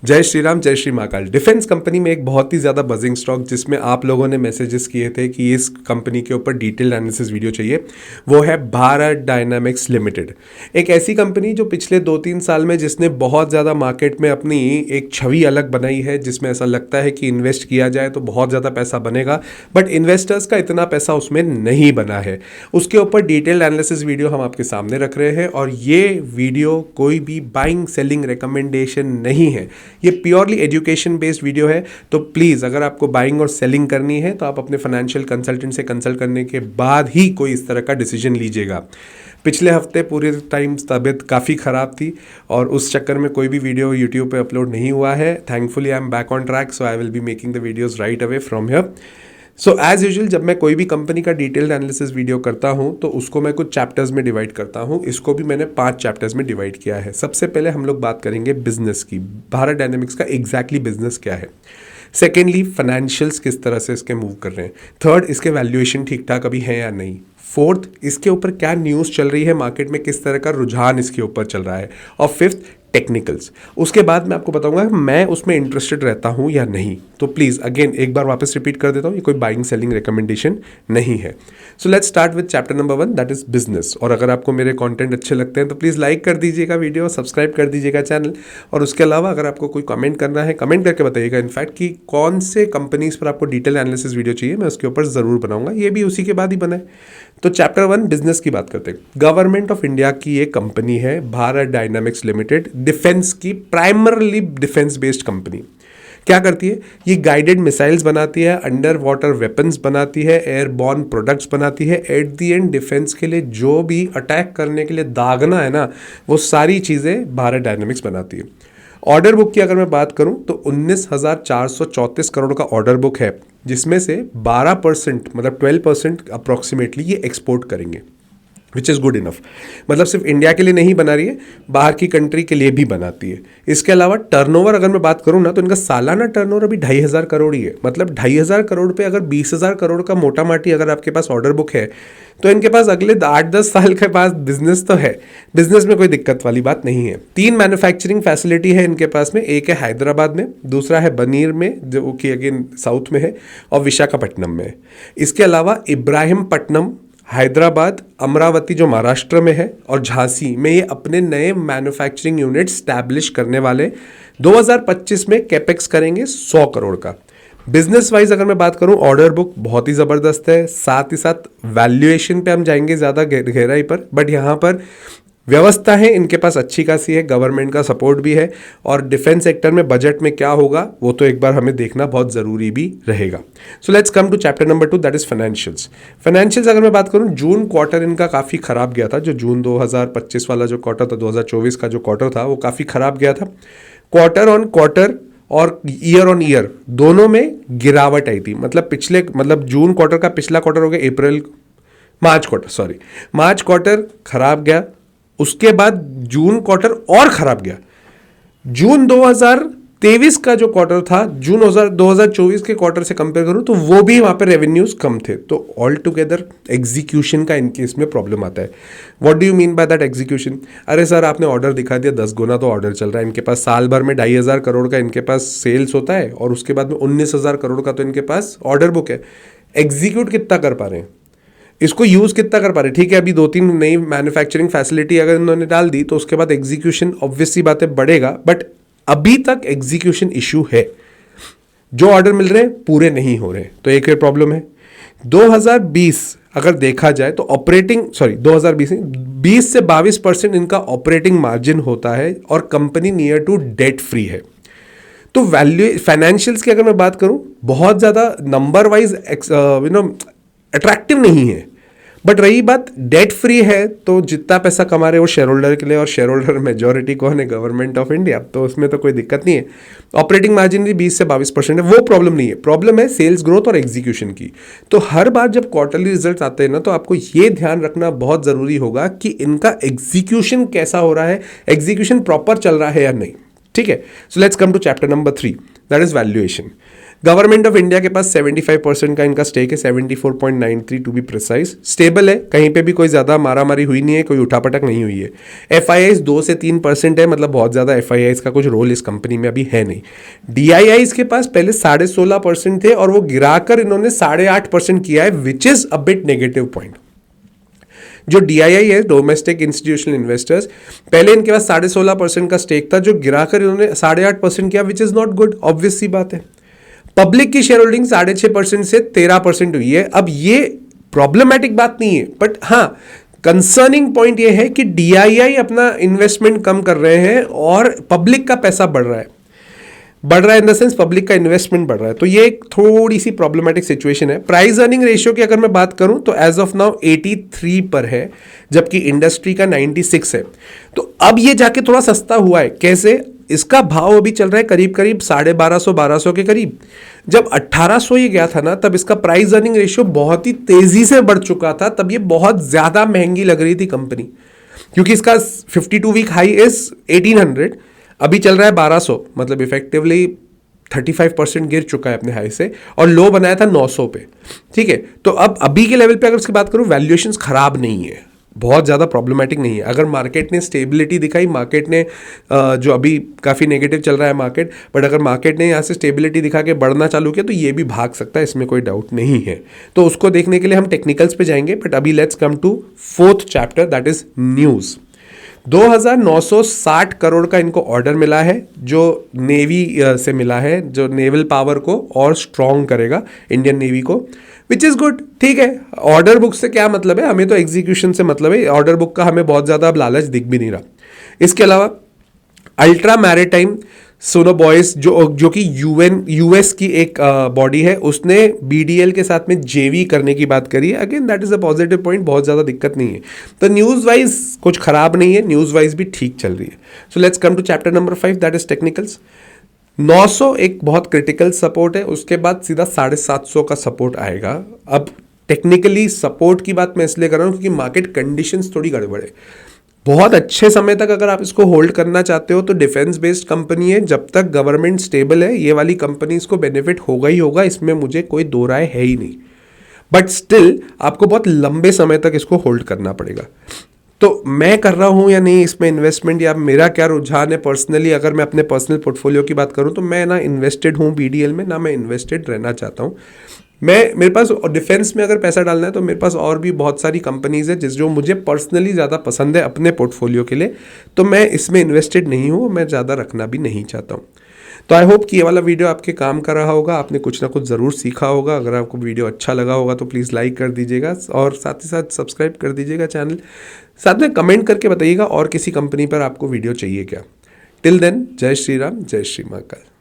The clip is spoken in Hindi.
जय श्री राम, जय श्री महाकाल। डिफेंस कंपनी में एक बहुत ही ज़्यादा बजिंग स्टॉक जिसमें आप लोगों ने मैसेजेस किए थे कि इस कंपनी के ऊपर डिटेल एनालिसिस वीडियो चाहिए, वो है भारत डायनामिक्स लिमिटेड। एक ऐसी कंपनी जो पिछले 2-3 साल में जिसने बहुत ज़्यादा मार्केट में अपनी एक छवि अलग बनाई है, जिसमें ऐसा लगता है कि इन्वेस्ट किया जाए तो बहुत ज़्यादा पैसा बनेगा, बट इन्वेस्टर्स का इतना पैसा उसमें नहीं बना है। उसके ऊपर डिटेल एनालिसिस वीडियो हम आपके सामने रख रहे हैं और ये वीडियो कोई भी बाइंग सेलिंग रिकमेंडेशन नहीं है, ये प्योरली एजुकेशन बेस्ड वीडियो है। तो प्लीज़ अगर आपको बाइंग और सेलिंग करनी है तो आप अपने फाइनेंशियल कंसल्टेंट से कंसल्ट करने के बाद ही कोई इस तरह का डिसीजन लीजिएगा। पिछले हफ्ते पूरे टाइम तबीयत काफ़ी ख़राब थी और उस चक्कर में कोई भी वीडियो यूट्यूब पे अपलोड नहीं हुआ है। Thankfully I am back on track, so I will be making the videos right away from here. So as usual जब मैं कोई भी कंपनी का डिटेल्ड एनालिसिस वीडियो करता हूं तो उसको मैं कुछ चैप्टर्स में डिवाइड करता हूं। इसको भी मैंने 5 चैप्टर्स में डिवाइड किया है। सबसे पहले हम लोग बात करेंगे बिजनेस की, भारत डायनेमिक्स का एग्जैक्टली बिजनेस क्या है। सेकेंडली फाइनेंशियल्स किस तरह से इसके मूव कर रहे हैं। थर्ड, इसके वैल्यूएशन ठीक ठाक अभी है या नहीं। फोर्थ, इसके ऊपर क्या न्यूज़ चल रही है मार्केट में, किस तरह का रुझान इसके ऊपर चल रहा है। और फिफ्थ, टेक्निकल्स। उसके बाद मैं आपको बताऊंगा मैं उसमें इंटरेस्टेड रहता हूं या नहीं। तो प्लीज़ अगेन एक बार वापस रिपीट कर देता हूं, ये कोई बाइंग सेलिंग रिकमेंडेशन नहीं है। So let's start with chapter number 1, that is business. और अगर आपको मेरे कंटेंट अच्छे लगते हैं तो प्लीज़ लाइक कर दीजिएगा वीडियो, सब्सक्राइब कर दीजिएगा चैनल। और उसके अलावा अगर आपको कोई कमेंट करना है, कमेंट करके बताइएगा इनफैक्ट कि कौन से कंपनीज पर आपको डिटेल एनालिसिस वीडियो चाहिए, मैं उसके ऊपर ज़रूर बनाऊंगा। ये भी उसी के बाद ही बनाए। तो चैप्टर 1 बिजनेस की बात करते हैं। गवर्नमेंट ऑफ इंडिया की एक कंपनी है भारत डायनामिक्स लिमिटेड, डिफेंस की, प्राइमरली डिफेंस बेस्ड कंपनी। क्या करती है ये? गाइडेड मिसाइल्स बनाती है, अंडर वाटर वेपन्स बनाती है, एयरबॉर्न प्रोडक्ट्स बनाती है। एट दी एंड डिफेंस के लिए जो भी अटैक करने के लिए दागना है ना, वो सारी चीज़ें भारत डायनामिक्स बनाती है। ऑर्डर बुक की अगर मैं बात करूं तो 19,434 करोड़ का ऑर्डर बुक है, जिसमें से 12% मतलब 12% अप्रॉक्सीमेटली ये एक्सपोर्ट करेंगे, विच इज़ गुड इनफ। मतलब सिर्फ इंडिया के लिए नहीं बना रही है, बाहर की कंट्री के लिए भी बनाती है। इसके अलावा टर्नओवर अगर मैं बात करूं ना तो इनका सालाना टर्नओवर अभी 2,500 करोड़ ही है। मतलब 2,500 करोड़ पे अगर 20,000 करोड़ का मोटा माटी अगर आपके पास ऑर्डर बुक है तो इनके पास अगले 8-10 साल के पास बिजनेस तो है। बिजनेस में कोई दिक्कत वाली बात नहीं है। 3 मैन्युफैक्चरिंग फैसिलिटी है इनके पास में, एक है हैदराबाद में, दूसरा है बनीर में जो कि अगेन साउथ में है, और विशाखापट्टनम में है। इसके अलावा इब्राहिमपट्टनम, हैदराबाद, अमरावती जो महाराष्ट्र में है, और झांसी में ये अपने नए मैन्युफैक्चरिंग यूनिट स्टैब्लिश करने वाले। 2025 में कैपेक्स करेंगे 100 करोड़ का। बिजनेस वाइज अगर मैं बात करूं, ऑर्डर बुक बहुत ही ज़बरदस्त है। साथ ही साथ वैल्यूएशन पे हम जाएंगे ज़्यादा गहराई पर, बट यहाँ पर व्यवस्था है इनके पास अच्छी खासी है, गवर्नमेंट का सपोर्ट भी है। और डिफेंस सेक्टर में बजट में क्या होगा वो तो एक बार हमें देखना बहुत ज़रूरी भी रहेगा। So let's come to chapter number 2, that is financials. Financials अगर मैं बात करूं, जून क्वार्टर इनका काफ़ी ख़राब गया था। जो जून 2025 वाला जो क्वार्टर था, 2024 का जो क्वार्टर था, वो काफ़ी ख़राब गया था। क्वार्टर ऑन क्वार्टर और ईयर ऑन ईयर दोनों में गिरावट आई थी। मतलब जून क्वार्टर का पिछला क्वार्टर हो गया मार्च क्वार्टर खराब गया। उसके बाद जून क्वार्टर और खराब गया। जून 2023 का जो क्वार्टर था, जून 2024 के क्वार्टर से कंपेयर करूं तो वो भी वहां पे रेवेन्यूज कम थे। तो ऑल टुगेदर एग्जीक्यूशन का इनके इसमें प्रॉब्लम आता है। What do you mean by that execution? अरे सर आपने ऑर्डर दिखा दिया, 10 गुना तो ऑर्डर चल रहा है इनके पास। साल भर में 2,500 करोड़ का इनके पास सेल्स होता है और उसके बाद में 19,000 करोड़ का तो इनके पास ऑर्डर बुक है। एग्जीक्यूट कितना कर पा रहे हैं, इसको यूज़ कितना कर पा रहे? ठीक है, अभी 2-3 नई मैन्युफैक्चरिंग फैसिलिटी अगर इन्होंने डाल दी तो उसके बाद एग्जीक्यूशन ऑब्वियसली बातें बढ़ेगा, बट अभी तक एग्जीक्यूशन इशू है। जो ऑर्डर मिल रहे हैं पूरे नहीं हो रहे, तो एक प्रॉब्लम है। 2020 अगर देखा जाए तो 2020 से 22% इनका ऑपरेटिंग मार्जिन होता है और company near to debt free है। तो वैल्यू फाइनेंशियल्स की अगर मैं बात करूं, बहुत ज़्यादा नंबर वाइज अट्रैक्टिव नहीं है, बट रही बात डेट फ्री है तो जितना पैसा कमा रहे वो शेयर होल्डर के लिए, और शेयर होल्डर मेजॉरिटी कौन है? Government of India. तो उसमें तो कोई दिक्कत नहीं है। ऑपरेटिंग मार्जिन भी 20 से 22% है, वो प्रॉब्लम नहीं है। प्रॉब्लम है सेल्स ग्रोथ और एग्जीक्यूशन की। तो हर बार जब क्वार्टरली रिजल्ट आते हैं ना, तो आपको ये ध्यान रखना बहुत ज़रूरी होगा कि इनका एग्जीक्यूशन कैसा हो रहा है, एग्जीक्यूशन प्रॉपर चल रहा है या नहीं। ठीक है, so let's come to chapter number 3, that is valuation. Government of India के पास 75% का इनका स्टेक है, 74.93 टू बी प्रिसाइज। स्टेबल है, कहीं पे भी कोई ज़्यादा मारामारी हुई नहीं है, कोई उठापटक नहीं हुई है। FIIs 2 से 3% है, मतलब बहुत ज़्यादा FIIs का कुछ रोल इस कंपनी में अभी है नहीं। DIIs के पास पहले 16.5% थे और वो गिराकर इन्होंने 8.5% किया है, which is a bit negative point. जो DII है, डोमेस्टिक इंस्टीट्यूशनल इन्वेस्टर्स, पहले इनके पास 16.5% का स्टेक था जो गिराकर इन्होंने 8.5% किया, which is not good, obvious सी बात है। पब्लिक की शेयर होल्डिंग 6.5% से 13% हुई है। अब ये प्रॉब्लमैटिक बात नहीं है, बट हाँ कंसर्निंग पॉइंट ये है कि DII अपना इन्वेस्टमेंट कम कर रहे हैं और पब्लिक का पैसा बढ़ रहा है इन द सेंस पब्लिक का इन्वेस्टमेंट बढ़ रहा है। तो ये एक थोड़ी सी प्रॉब्लमैटिक सिचुएशन है। प्राइस अर्निंग रेशियो की अगर मैं बात करूं तो एज ऑफ नाउ 83 पर है, जबकि इंडस्ट्री का 96 है। तो अब ये जाके थोड़ा सस्ता हुआ है। कैसे? इसका भाव अभी चल रहा है करीब करीब 1250 के करीब। जब 1800 ये गया था ना, तब इसका प्राइस अर्निंग रेशियो बहुत ही तेजी से बढ़ चुका था, तब ये बहुत ज्यादा महंगी लग रही थी कंपनी, क्योंकि इसका 52 वीक हाई इज 1800, अभी चल रहा है 1200, मतलब इफेक्टिवली 35% गिर चुका है अपने हाई से, और लो बनाया था 900 पे। ठीक है, तो अब अभी के लेवल पे अगर उसकी बात करूं, वैल्यूएशंस खराब नहीं है, बहुत ज़्यादा प्रॉब्लमेटिक नहीं है। अगर मार्केट ने स्टेबिलिटी दिखाई, मार्केट ने जो अभी काफ़ी नेगेटिव चल रहा है मार्केट, बट अगर मार्केट ने यहाँ से स्टेबिलिटी दिखा के बढ़ना चालू किया तो ये भी भाग सकता है, इसमें कोई डाउट नहीं है। तो उसको देखने के लिए हम टेक्निकल्स पे जाएंगे, बट अभी let's come to 4th chapter, that is news. 2960 crore का इनको ऑर्डर मिला है, जो नेवी से मिला है, जो नेवल पावर को और स्ट्रॉन्ग करेगा, इंडियन नेवी को, विच इज़ गुड। ठीक है, ऑर्डर बुक से क्या मतलब है, हमें तो एग्जीक्यूशन से मतलब है। ऑर्डर बुक का हमें बहुत ज़्यादा अब लालच दिख भी नहीं रहा। इसके अलावा अल्ट्रा मैरिटाइम सोनोबॉयस, जो कि US की एक बॉडी है, उसने BDL के साथ में JV करने की बात करी है। Again that is a positive point, बहुत ज़्यादा दिक्कत नहीं है। तो न्यूज़ वाइज कुछ खराब नहीं है, न्यूज़ वाइज भी ठीक चल रही है। So let's come to chapter number 5, that is technicals. 900 एक बहुत क्रिटिकल सपोर्ट है, उसके बाद सीधा 750 का सपोर्ट आएगा। अब टेक्निकली सपोर्ट की बात मैं इसलिए कर रहा हूँ क्योंकि मार्केट कंडीशंस थोड़ी गड़बड़ है। बहुत अच्छे समय तक अगर आप इसको होल्ड करना चाहते हो तो डिफेंस बेस्ड कंपनी है, जब तक गवर्नमेंट स्टेबल है ये वाली कंपनीज को बेनिफिट होगा ही होगा, इसमें मुझे कोई दो राय है ही नहीं। बट स्टिल आपको बहुत लंबे समय तक इसको होल्ड करना पड़ेगा। तो मैं कर रहा हूँ या नहीं इसमें इन्वेस्टमेंट, या मेरा क्या रुझान है पर्सनली, अगर मैं अपने पर्सनल पोर्टफोलियो की बात करूँ तो मैं ना इन्वेस्टेड हूँ BDL में, ना मैं इन्वेस्टेड रहना चाहता हूँ। मेरे पास डिफेंस में अगर पैसा डालना है तो मेरे पास और भी बहुत सारी कंपनीज है जो मुझे पर्सनली ज़्यादा पसंद है अपने पोर्टफोलियो के लिए, तो मैं इसमें इन्वेस्टेड नहीं हूँ, मैं ज़्यादा रखना भी नहीं चाहता हूँ। तो आई होप कि ये वाला वीडियो आपके काम कर रहा होगा, आपने कुछ ना कुछ ज़रूर सीखा होगा। अगर आपको वीडियो अच्छा लगा होगा तो प्लीज़ लाइक कर दीजिएगा और साथ ही साथ सब्सक्राइब कर दीजिएगा चैनल। साथ में कमेंट करके बताइएगा और किसी कंपनी पर आपको वीडियो चाहिए क्या। टिल देन, जय श्री राम, जय श्री महाकाल।